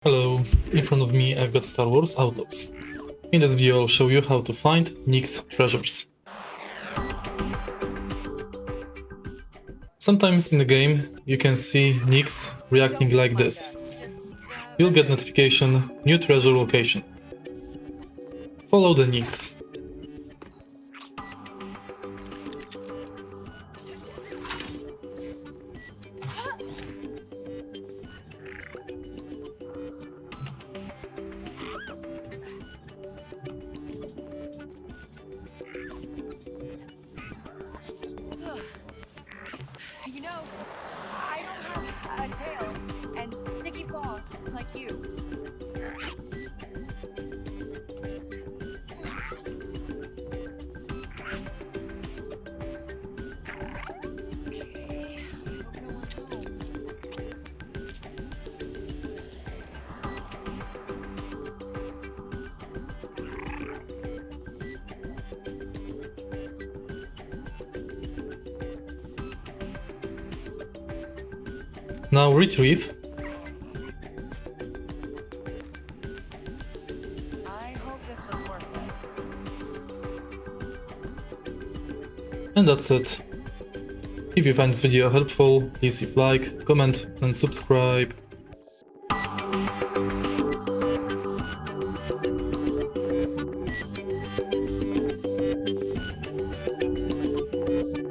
Hello, in front of me I've got Star Wars Outlaws. In this video I'll show you how to find NIX Treasures. Sometimes in the game you can see NIX reacting like this. You'll get notification, new treasure location. Follow the NIX. You know, I don't have a tail and sticky paws like you. Okay, I hope no one's home. Now retrieve. I hope this was worth it. And that's it. If you find this video helpful, please leave like, comment and subscribe.